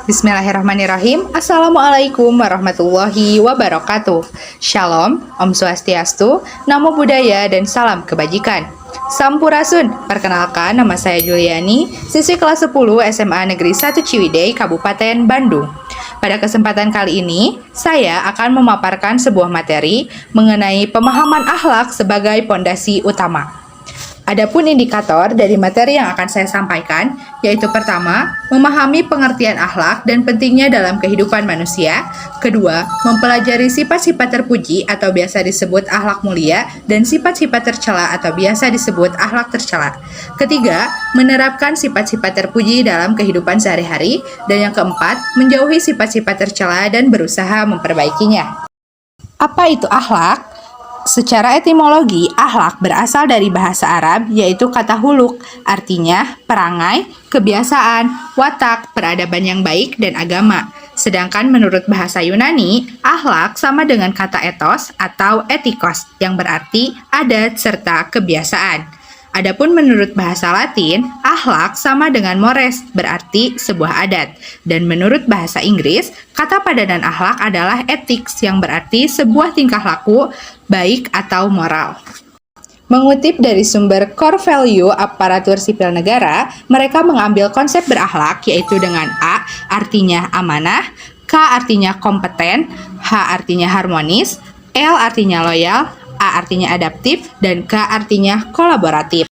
Bismillahirrahmanirrahim. Assalamualaikum warahmatullahi wabarakatuh. Shalom, Om Swastiastu, Namo Buddhaya, dan salam kebajikan. Sampurasun, perkenalkan nama saya Juliani, siswi kelas 10 SMA Negeri 1 Ciwidey, Kabupaten Bandung. Pada kesempatan kali ini, saya akan memaparkan sebuah materi mengenai pemahaman akhlak sebagai pondasi utama. Adapun indikator dari materi yang akan saya sampaikan, yaitu pertama, memahami pengertian akhlak dan pentingnya dalam kehidupan manusia. Kedua, mempelajari sifat-sifat terpuji atau biasa disebut akhlak mulia dan sifat-sifat tercela atau biasa disebut akhlak tercela. Ketiga, menerapkan sifat-sifat terpuji dalam kehidupan sehari-hari. Dan yang keempat, menjauhi sifat-sifat tercela dan berusaha memperbaikinya. Apa itu akhlak? Secara etimologi, akhlak berasal dari bahasa Arab, yaitu kata huluk, artinya perangai, kebiasaan, watak, peradaban yang baik, dan agama. Sedangkan menurut bahasa Yunani, akhlak sama dengan kata etos atau etikos, yang berarti adat serta kebiasaan. Adapun menurut bahasa Latin, akhlak sama dengan mores, berarti sebuah adat. Dan menurut bahasa Inggris, kata padanan akhlak adalah ethics, yang berarti sebuah tingkah laku, baik atau moral. Mengutip dari sumber Core Value Aparatur Sipil Negara, mereka mengambil konsep berakhlak, yaitu dengan A artinya amanah, K artinya kompeten, H artinya harmonis, L artinya loyal, A artinya adaptif, dan K artinya kolaboratif.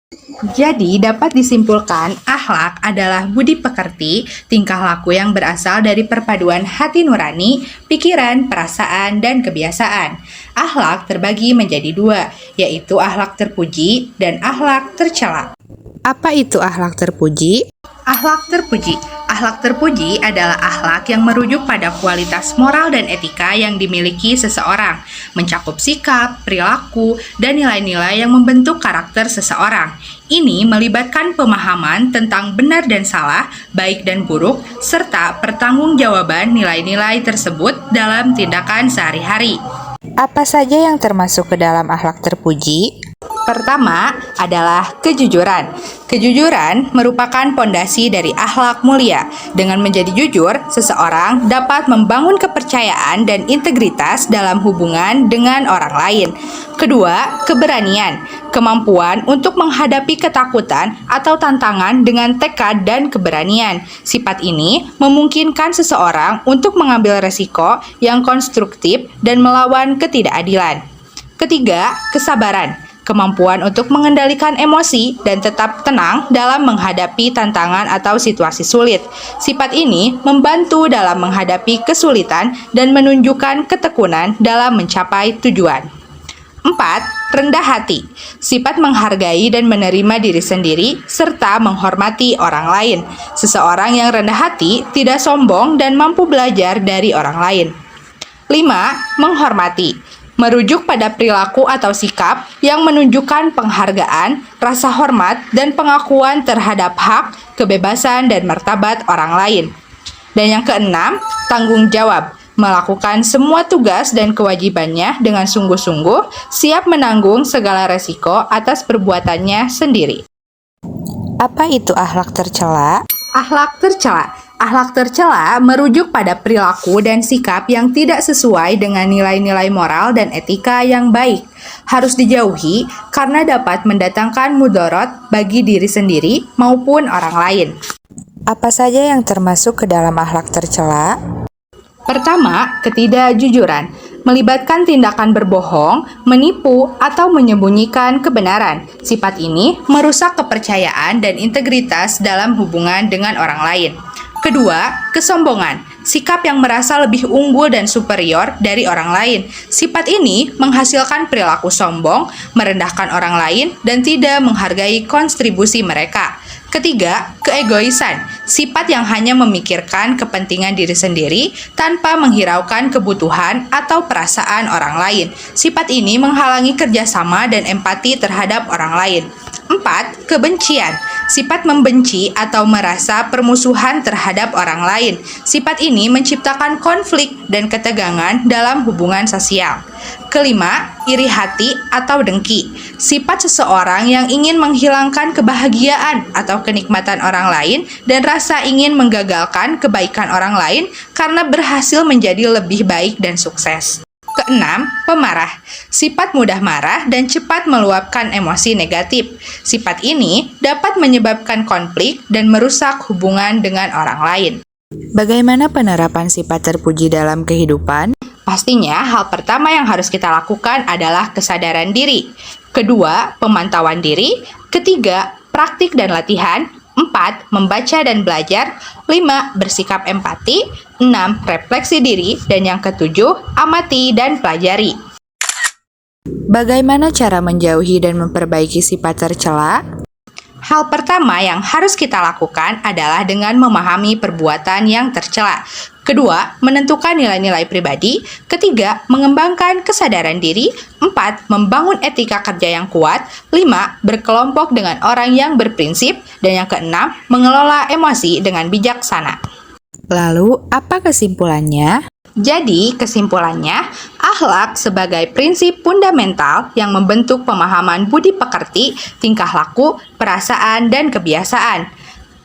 Jadi, dapat disimpulkan akhlak adalah budi pekerti, tingkah laku yang berasal dari perpaduan hati nurani, pikiran, perasaan, dan kebiasaan. Akhlak terbagi menjadi dua, yaitu akhlak terpuji dan akhlak tercela. Apa itu akhlak terpuji? Akhlak terpuji. Akhlak terpuji adalah akhlak yang merujuk pada kualitas moral dan etika yang dimiliki seseorang, mencakup sikap, perilaku, dan nilai-nilai yang membentuk karakter seseorang. Ini melibatkan pemahaman tentang benar dan salah, baik dan buruk, serta pertanggungjawaban nilai-nilai tersebut dalam tindakan sehari-hari. Apa saja yang termasuk ke dalam akhlak terpuji? Pertama adalah kejujuran. Kejujuran merupakan pondasi dari akhlak mulia. Dengan menjadi jujur, seseorang dapat membangun kepercayaan dan integritas dalam hubungan dengan orang lain. Kedua, keberanian. Kemampuan untuk menghadapi ketakutan atau tantangan dengan tekad dan keberanian. Sifat ini memungkinkan seseorang untuk mengambil resiko yang konstruktif dan melawan ketidakadilan. Ketiga, kesabaran. Kemampuan untuk mengendalikan emosi dan tetap tenang dalam menghadapi tantangan atau situasi sulit. Sifat ini membantu dalam menghadapi kesulitan dan menunjukkan ketekunan dalam mencapai tujuan. 4. Rendah hati. Sifat menghargai dan menerima diri sendiri serta menghormati orang lain. Seseorang yang rendah hati tidak sombong dan mampu belajar dari orang lain. 5. Menghormati. Merujuk pada perilaku atau sikap yang menunjukkan penghargaan, rasa hormat, dan pengakuan terhadap hak, kebebasan, dan martabat orang lain. Dan yang keenam, tanggung jawab. Melakukan semua tugas dan kewajibannya dengan sungguh-sungguh, siap menanggung segala resiko atas perbuatannya sendiri. Apa itu akhlak tercela? Akhlak tercela. Akhlak tercela merujuk pada perilaku dan sikap yang tidak sesuai dengan nilai-nilai moral dan etika yang baik. Harus dijauhi karena dapat mendatangkan mudorot bagi diri sendiri maupun orang lain. Apa saja yang termasuk ke dalam akhlak tercela? Pertama, ketidakjujuran. Melibatkan tindakan berbohong, menipu, atau menyembunyikan kebenaran. Sifat ini merusak kepercayaan dan integritas dalam hubungan dengan orang lain. Kedua, kesombongan. Sikap yang merasa lebih unggul dan superior dari orang lain. Sifat ini menghasilkan perilaku sombong, merendahkan orang lain, dan tidak menghargai kontribusi mereka. Ketiga, keegoisan. Sifat yang hanya memikirkan kepentingan diri sendiri tanpa menghiraukan kebutuhan atau perasaan orang lain. Sifat ini menghalangi kerjasama dan empati terhadap orang lain. 4. Kebencian. Sifat membenci atau merasa permusuhan terhadap orang lain. Sifat ini menciptakan konflik dan ketegangan dalam hubungan sosial. Kelima, iri hati atau dengki. Sifat seseorang yang ingin menghilangkan kebahagiaan atau kenikmatan orang lain dan rasa ingin menggagalkan kebaikan orang lain karena berhasil menjadi lebih baik dan sukses. Keenam, pemarah. Sifat mudah marah dan cepat meluapkan emosi negatif. Sifat ini dapat menyebabkan konflik dan merusak hubungan dengan orang lain. Bagaimana penerapan sifat terpuji dalam kehidupan? Pastinya, hal pertama yang harus kita lakukan adalah kesadaran diri. Kedua, pemantauan diri. Ketiga, praktik dan latihan. 4. Membaca dan belajar. 5. Bersikap empati. 6. Refleksi diri. Dan yang ketujuh, amati dan pelajari. Bagaimana cara menjauhi dan memperbaiki sifat tercela? Hal pertama yang harus kita lakukan adalah dengan memahami perbuatan yang tercela. Kedua, menentukan nilai-nilai pribadi. Ketiga, mengembangkan kesadaran diri. 4. Membangun etika kerja yang kuat. 5. Berkelompok dengan orang yang berprinsip. Dan yang keenam, mengelola emosi dengan bijaksana. Lalu, apa kesimpulannya? Jadi, kesimpulannya, akhlak sebagai prinsip fundamental yang membentuk pemahaman budi pekerti, tingkah laku, perasaan, dan kebiasaan.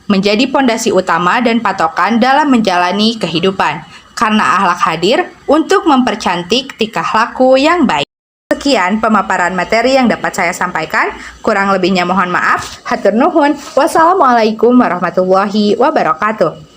Menjadi pondasi utama dan patokan dalam menjalani kehidupan. Karena akhlak hadir untuk mempercantik tingkah laku yang baik. Sekian pemaparan materi yang dapat saya sampaikan. Kurang lebihnya mohon maaf. Hatur nuhun. Wassalamualaikum warahmatullahi wabarakatuh.